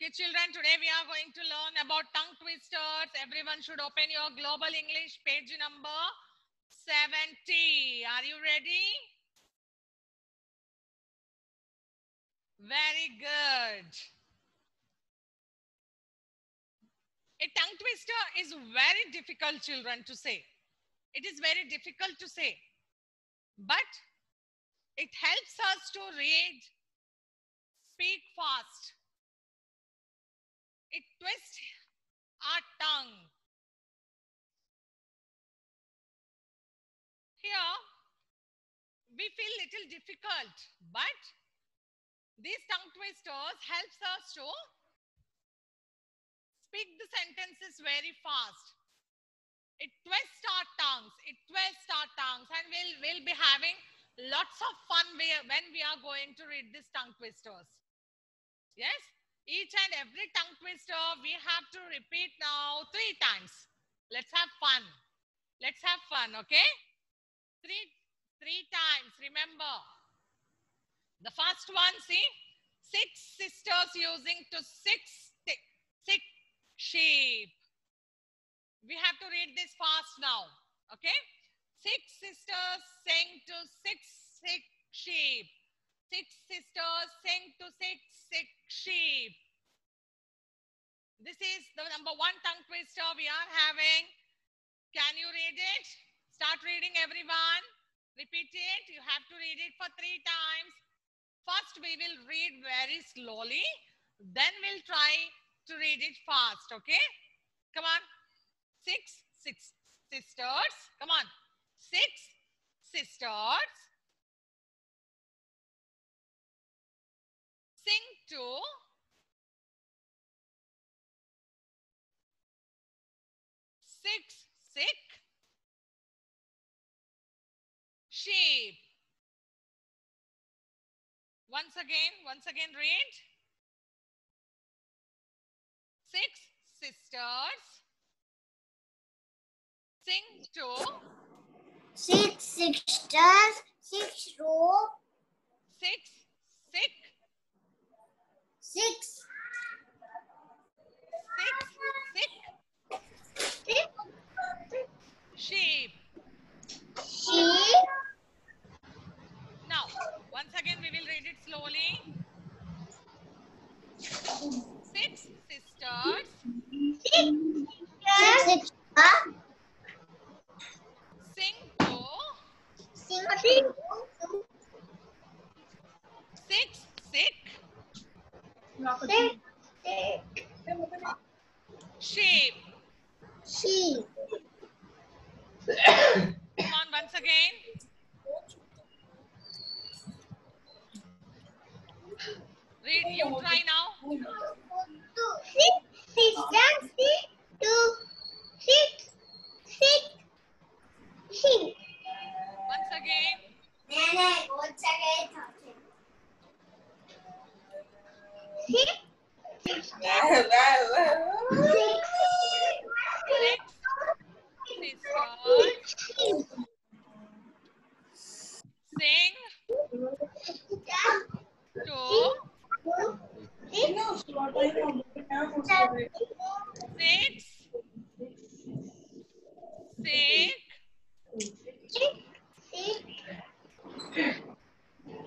Okay, children, today we are going to learn about tongue twisters. Everyone should open your Global English page number 70. Are you ready? Very good. A tongue twister is very difficult, children, to say. It is very difficult to say. But it helps us to read, speak fast. It twists our tongue. Here, we feel little difficult, but these tongue twisters helps us to speak the sentences very fast. It twists our tongues. It twists our tongues, and we'll be having lots of fun when we are going to read these tongue twisters. Yes, each and every tongue twister we have to repeat now 3 times. Let's have fun. Let's have fun, okay? Three times. Remember, the first one, see, 6 sisters using to 6 sheep. We have to read this fast now, okay? 6 sisters sing to 6 sheep. 6 sisters sing to 6 sheep. This is the number 1 tongue twister we are having. Can you read it? Start reading, everyone. Repeat it. You have to read it for 3 times. First, we will read very slowly. Then we'll try to read it fast, okay? Come on. 6 sisters. Come on. 6 sisters sing to 6 sheep. Once again read. 6 sisters sing to 6 sisters, 6 rope, 6 sheep. Now, once again we will read it slowly. 6 sisters sing to 6 sheep. Come on, once again. Read, you try now. 6 sisters, 6 sheep. Once again.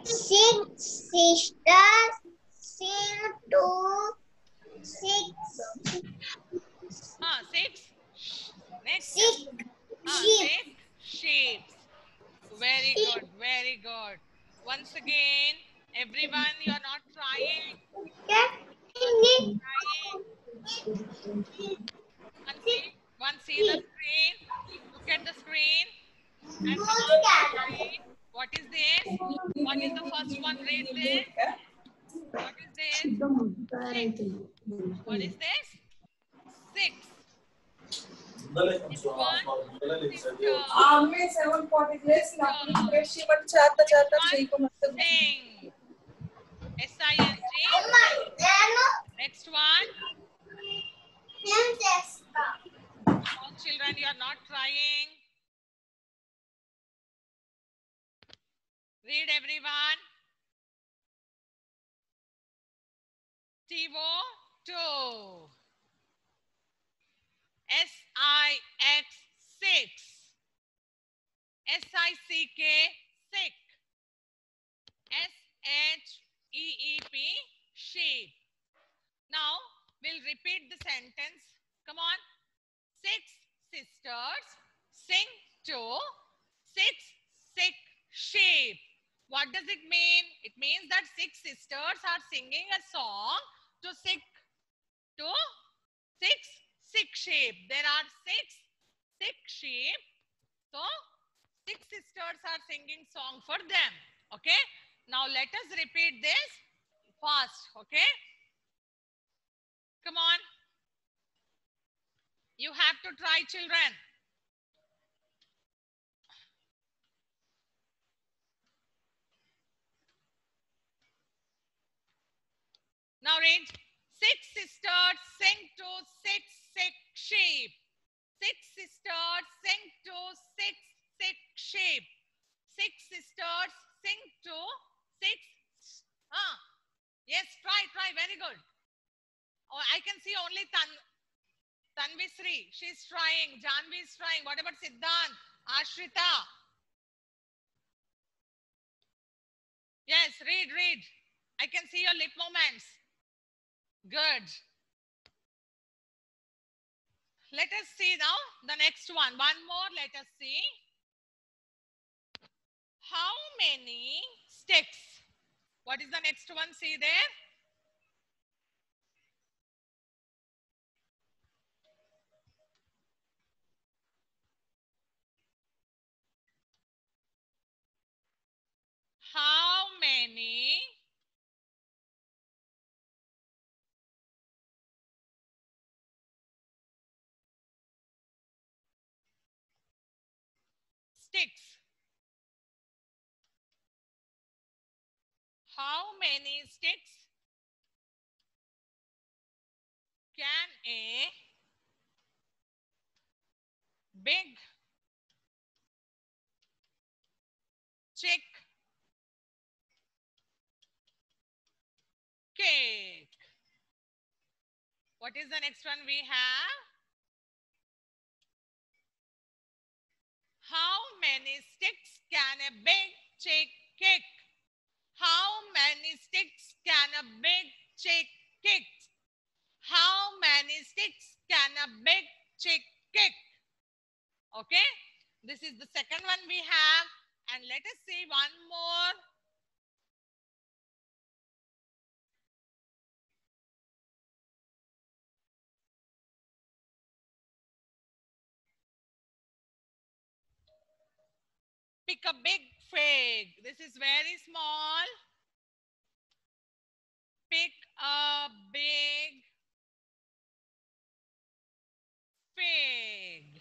6 sisters sing to 6 sisters sing to 6 next 6 sheep. Very good, very good. Once again, everyone, you are not trying. One see the screen. Look at the screen. And come on, read. What is this? What is the first one? Read this. What is this? 6. What is this? 6. Next one. Sister. Sing. S-I-N-G. Next one. All children, you are not trying. Read, everyone. Tivo. to. S-I-X, six. S-I-C-K, sick. S-H-E-E-P, sheep. Now, we'll repeat the sentence. Come on. 6 sisters sing to 6 sick sheep. What does it mean? It means that 6 sisters are singing a song to 6 sick sheep. There are 6 sick sheep. So 6 sisters are singing song for them. Okay. Now let us repeat this fast. Okay. Come on. You have to try, children. Now read. 6 sisters sing to 6 sick sheep. 6 sisters sing to 6 sick sheep. 6 sisters sing to 6. Yes, try. Very good. Oh, I can see only Tanvisri. She's trying. Janvi is trying. What about Siddhant? Ashrita? Yes, read. I can see your lip movements. Good. Let us see now the next one. One more. Let us see. How many sticks? What is the next one? See there. How many sticks? How many sticks can a big chick cake? What is the next one we have? How many sticks can a big chick kick? How many sticks can a big chick kick? How many sticks can a big chick kick? Okay, this is the second one we have. And let us see one more. Pick a big fig. This is very small. Pick a big fig.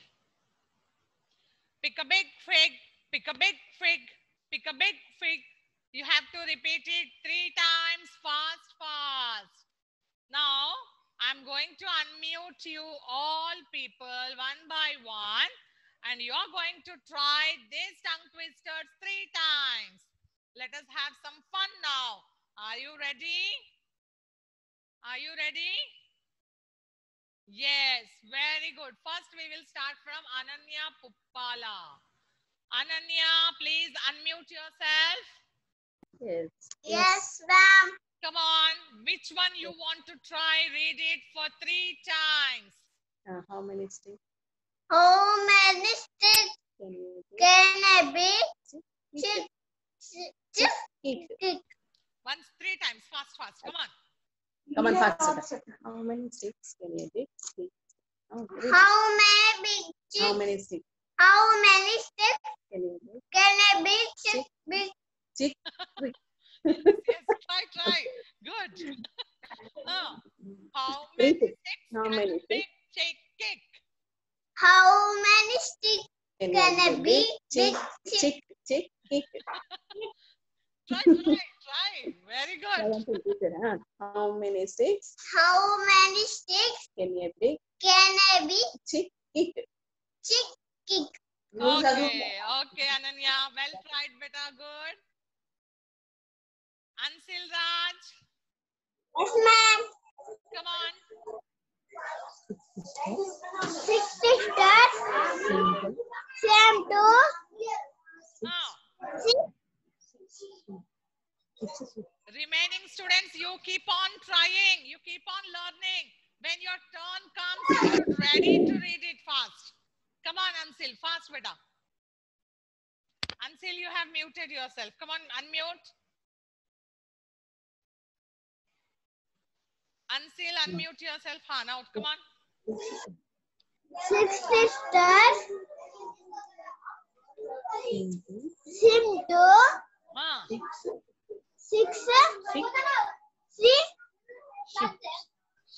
Pick a big fig. Pick a big fig. Pick a big fig. You have to repeat it 3 times fast. Now, I'm going to unmute you all people one by one. And you're going to try these tongue twisters 3 times. Let us have some fun now. Are you ready? Are you ready? Yes, very good. First, we will start from Ananya Puppala. Ananya, please unmute yourself. Yes, ma'am. Come on. Which one you want to try? Read it for 3 times. How many sticks How many sticks can can a big chick eat? kick? Once, 3 times. Fast. Come on. Come on, faster. How many sticks can a big stick? How many How many sticks sticks can a big can a big chick chick? Yes, try. Good. How many sticks How can many a big chick kick? How many sticks can a big chick kick? Try. Very good. How many sticks How many sticks can a big can a big chick kick? kick? Okay, Ananya. Well tried, beta. Good. Ansil Raj. Yes, ma'am. Come on. Six sisters. Same to Remaining students, you keep on trying. You keep on learning. When your turn comes, you should ready to read it fast. Come on, Ansil. Fast, beta. Ansil, you have muted yourself. Come on, unmute. Ansil, unmute yourself. Han out. Come on. six sisters. Same to six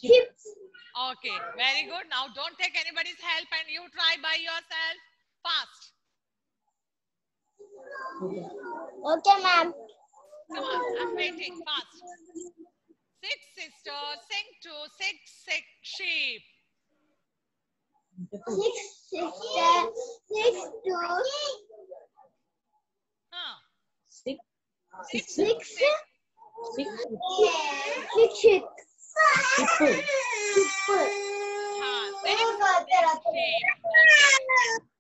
ships. Okay, very good. Now don't take anybody's help and you try by yourself. Fast. Okay, ma'am. Come on, I'm waiting. Fast. Six sisters sing to six sheep. Six sisters. Six to Six. six. Six. Six. Six sheep. Okay.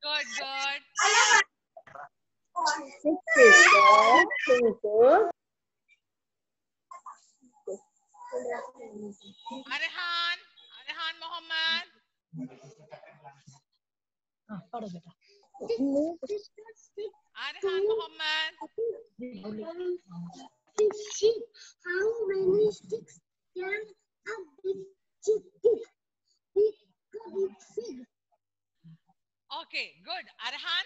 Good, good. Six sisters sing to Arhan Mohammed. पढ़ो बेटा Arhan Mohammed. Six sheep. How many sticks can a big chick kick? Big fig. Okay, good. Arhan,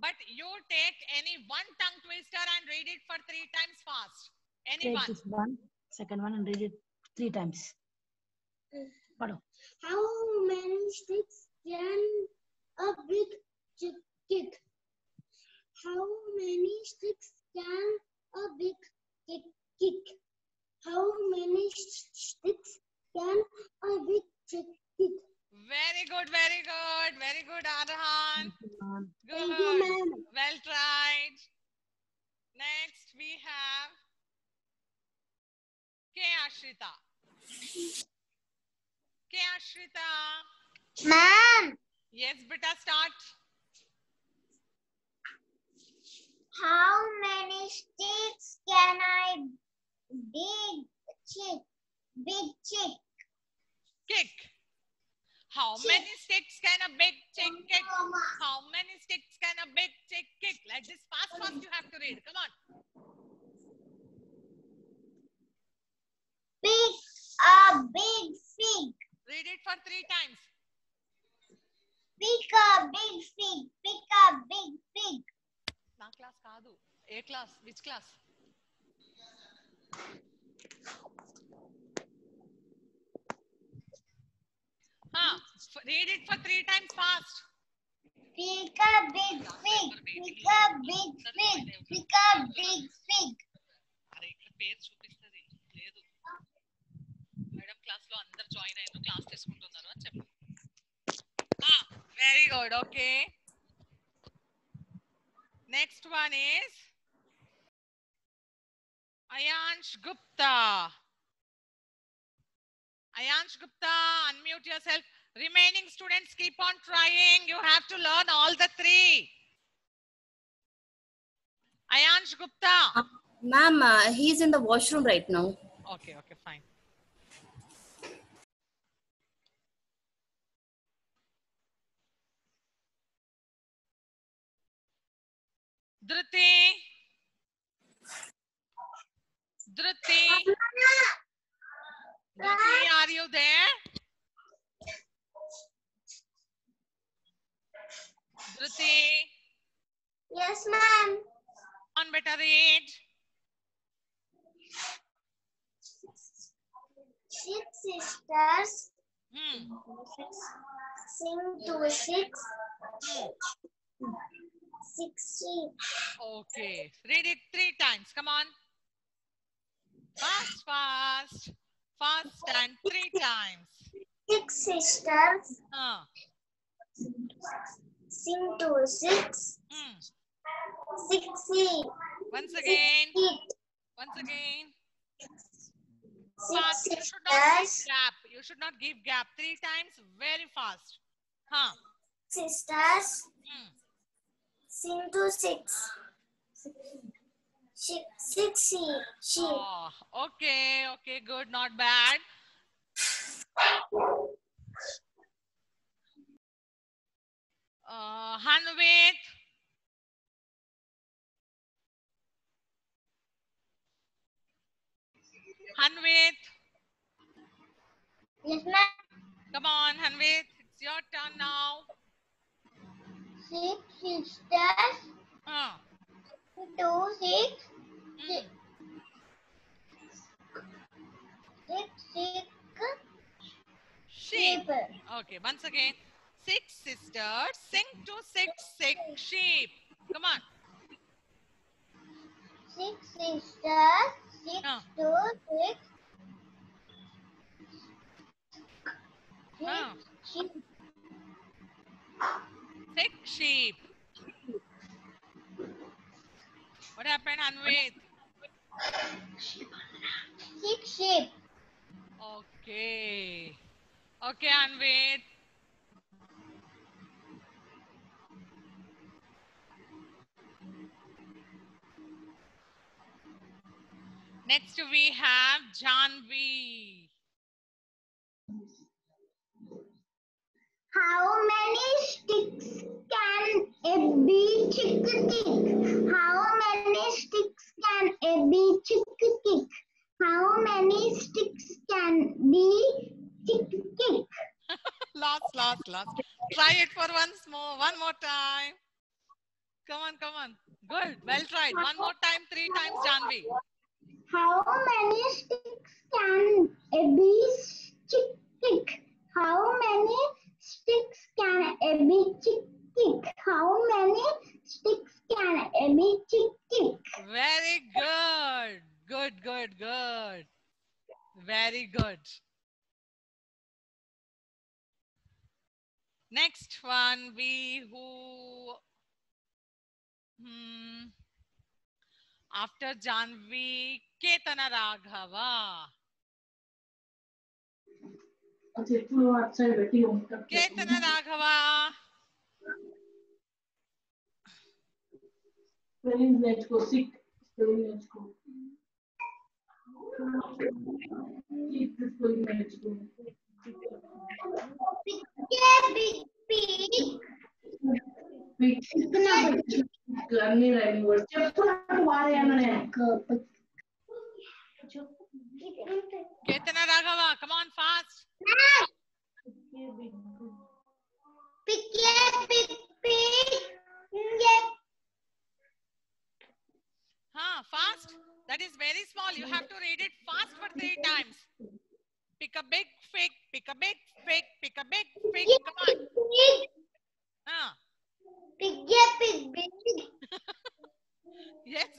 but you take any one tongue twister and read it for 3 times fast. take Anyone? this one second one and read it 3 times पढ़ो How many sticks can a big chick kick? How many sticks can a big chick kick? How many sticks can a big chick kick? Very good, very good. Very good, Arhan. Good. Thank you, ma'am. Well tried. Next, we have K. Ashrita. K. Ashrita. Ma'am, Yes, beta, start. how many sticks can big chick Kick. How many sticks can a big chick kick? How many sticks can a big chick kick? Like this, fast you have to read. Come on. Pick a big fig. Read it for 3 times. Pick a big fig. Pick a big fig. Na class kaadu. A class. Which class? Read it for 3 times fast. Pick a big fig. Pick a big fig. Pick a big fig. అరే ఇక్కడ పేరు చూపిస్తుంది లేదు madam class లో అందరు join అయ్యారు class తీసుకుంటున్నారు అని చెప్పు very good okay next one is Ayansh Gupta. Ayansh Gupta, unmute yourself. Remaining students, keep on trying. You have to learn all the 3. Ayansh Gupta. Ma'am, he's in the washroom right now. Okay, fine. Dhruti, are you there? Dhruti, Yes, ma'am. on beta read. Six sisters sing to six. Six sheep. Okay, read it 3 times. Come on. Fast and 3 times. Six sisters sing to six. Six sheep. Once again. Six Fast. You should not sisters. clap. You should not give gap. 3 times, very fast. Huh. Sisters, Hmm. sing to 6. 6 sheep. Oh, okay, okay, good, not bad. Hanvit. Hanvit. Yes, ma'am. Come on, Hanvit. It's your turn now. 6 sisters, Huh. 2 6. Hmm. 6 Sheep. Okay, once again. 6 sisters sing to 6 sheep. Come on. 6 sisters, 6 Huh. 2 6. Huh. 6 sheep. 6 sheep. What happened, Hanvit? 6 sheep. Okay. Okay, Hanvit. Next we have Janvi. How many sticks can a bee chick kick? How many sticks can a bee chick kick? How many sticks can bee chick kick? Last. Try it for one more time. Come on. Good. Well tried. One more time, 3 times, Janvi. How many sticks can a bee chick kick? How many sticks can a bee chick kick? How many sticks can a bee chick kick? Very good. Good. Very good. Next one, after Janvi, Ketana Raghava. Ketana Raghava. Spelling నేర్చుకో sick spelling నేర్చుకో spelling నేర్చుకో అన్ని rhyming words చెప్పు నాకు వాడేయమనే Ketana Raghava, come on fast. Pick a big pig. Fast. That is very small. You have to read it fast for 3 times. Pick a big fig. Pick a big fig. Pick a big fig. Come on. Pick a big pig. Yes.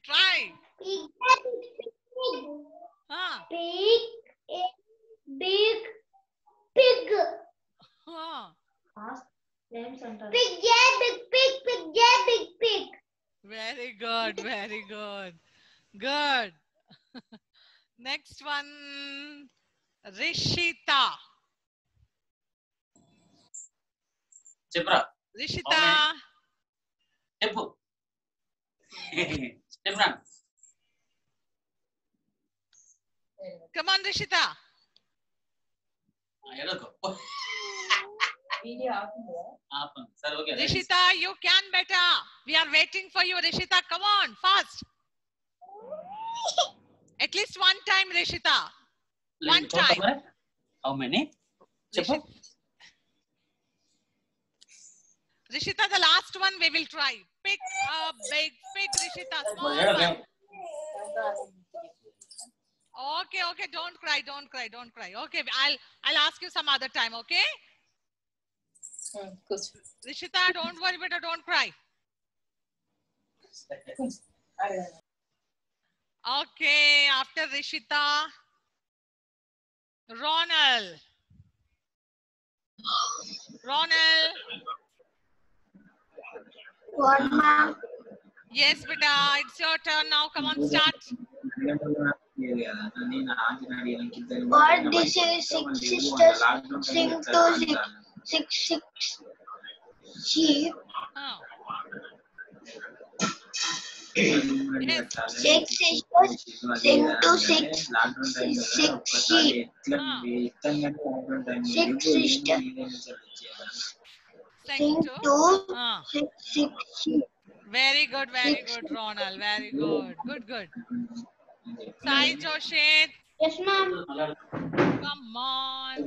Try. Pick a big pig. Pick a big pig. fast names అంటారు Pick a big pig. Pick a big pig. Very good. Good. Next one, Rishita. చెప్పరా Rishita. చెప్పు చెప్పరా Come on, Rishita. ఎడకో video ఆపుందా ఆపం సరే okay Rishita, you can better. We are waiting for you, Rishita. Come on, fast. At least one time, Rishita. One time. How many? చెప్పు Rishita, the last one we will try. Pick a big fig, Rishita. Small one. Okay. Don't cry. Okay, I'll ask you some other time. Okay, Rishita, don't worry, better don't cry. Okay, after Rishita, Ronald. What, ma'am? Yes, beta, it's your turn now. Come on, start. What this is six sisters sing to six sheep. Yes. Six sisters sing to six sheep. Six sisters Sing sing to. to Uh, six sheep. Very good, Ronald. Very good. Good. Sai Joshit, Yes, ma'am. come on.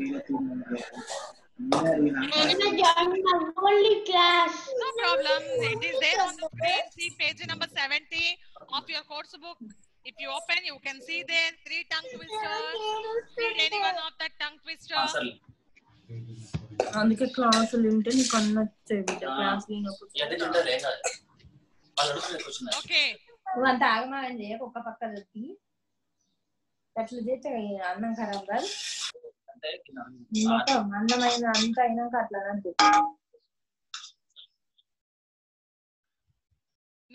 I'm joining the only class. No problem. It is there on the screen. See page number 70 of your course book. If you open, you can see there 3 tongue twisters. Read any one of the tongue twister. అందుకే క్లాసులు వింటే నీకు అన్న వచ్చాయి బిడ్డ class వినప్పుడు Okay. నువ్వు అంత ఆగమాగం చేయక ఒక్క పక్క దొరికి అట్లా చేస్తే అన్నం ఖరాబ్ కాదు మొత్తం అన్నమైన అంత అయినాక అట్లా అంతే.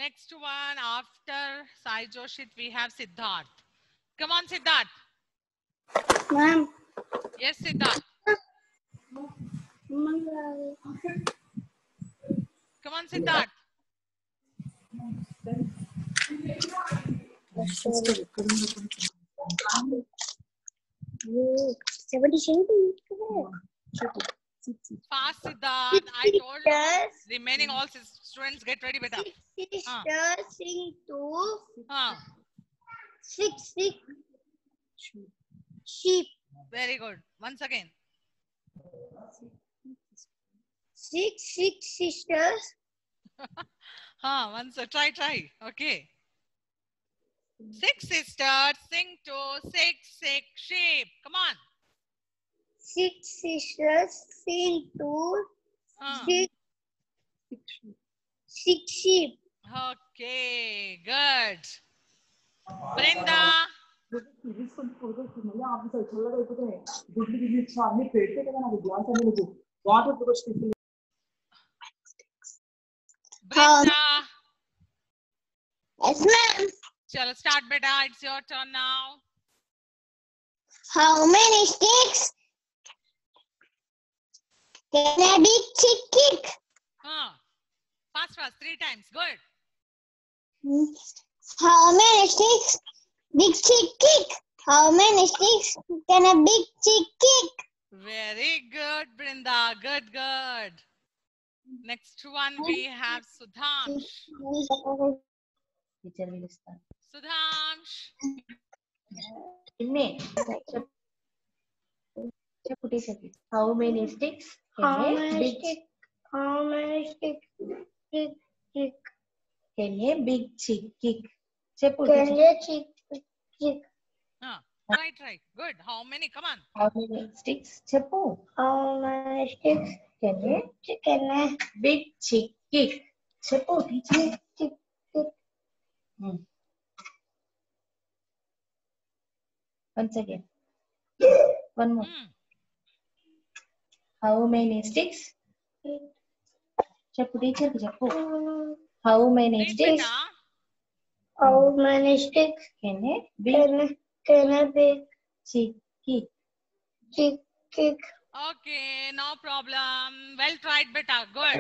Next one after Sai Joshit, we have Siddharth. Come on, Siddharth. Ma'am. Yes, Siddharth. Come on, Siddharth. Fast, Siddharth. I told you. Remaining all students get ready, beta. Sisters sing to six sheep. Very good. Once again. Six sisters. Once try. Okay. 6 sisters sing to 6 sheep. Come on. 6 sisters sing to six sheep. Okay, good. Brinda. Brinda. Yes, ma'am. Chalo, start, beta. It's your turn now. How many sticks can a big chick kick? Fast, 3 times. Good. How many sticks big chick kick? How many sticks can a big chick kick? Very good, Brinda. Good. Next one we have Sudhamsh. Teacher పిలుస్తాను. Sudhamsh. చెప్పు teacher. How many sticks How many sticks can a big chick kick. చెప్పు can a chick kick? Try. Good. How many? Come on. How many sticks చెప్పు. How many sticks can a can a big chick kick. చెప్పు teacher. chick kick? Once again. One more. How many sticks? చెప్పు teacher చెప్పు. How many sticks How many sticks can a big can a big chick kick? chick kick? Okay, no problem. Well tried, beta. Good.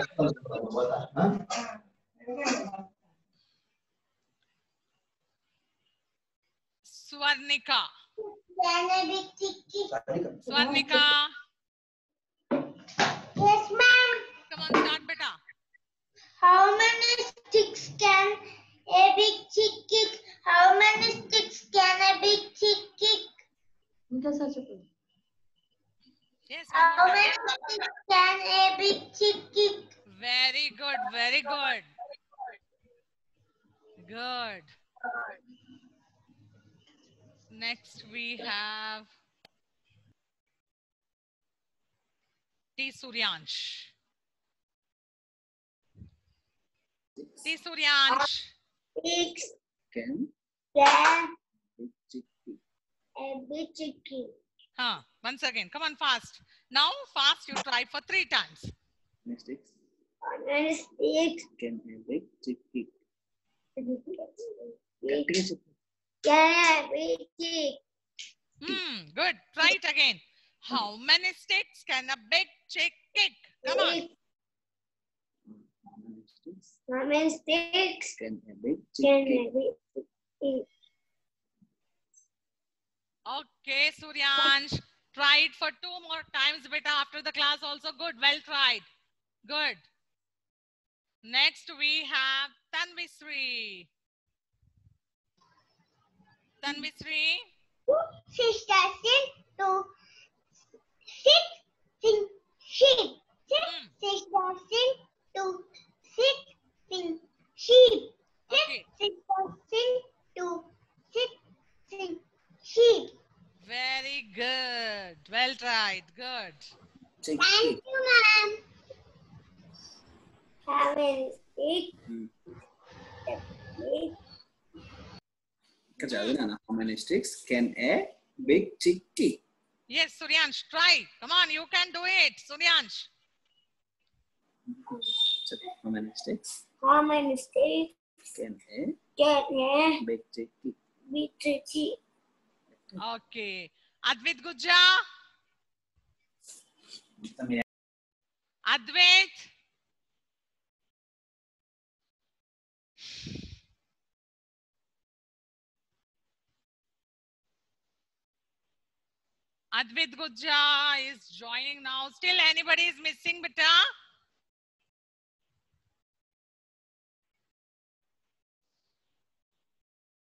Swarnika. Can a big chick kick? Swarnika. Yes, ma'am. Come on, start, beta. How many sticks can a big chick kick? How many sticks can a big chick kick? ఇంకా sir చెప్పు. Yes. How many sticks can a big chick kick? Very good. Good. Next we have T. Suryansh. Six Can a big chick kick. Once again. Come on, fast. Now, fast. You try for 3 times. sticks Many sticks can a big chick kick. big గట్టిగా చెప్పు. can a big chick Good. Try it again. How many sticks can a big chick kick? Come on. kick? How many sticks How many sticks can a big can chick a big chick kick? Okay, Suryansh. Try it for 2 more times, beta, after the class also. Good. Well tried. Good. Next, we have Tanvisri. Tanvisri. Sisters sing to sing sheep. Sisters sing to sing sheep. Okay. Sisters sing to sing sheep. Very good. Well tried. Good. chick? Thank you, ma'am. How many sticks? How many sticks can a big chick kick? Yes, Suryansh, try. Come on, you can do it, Suryansh. How many sticks How many sticks can a can a big chick kick? big chick kick? Okay. Advait Gujja. Advait. Advait Gujja is joining now. Still anybody is missing, beta?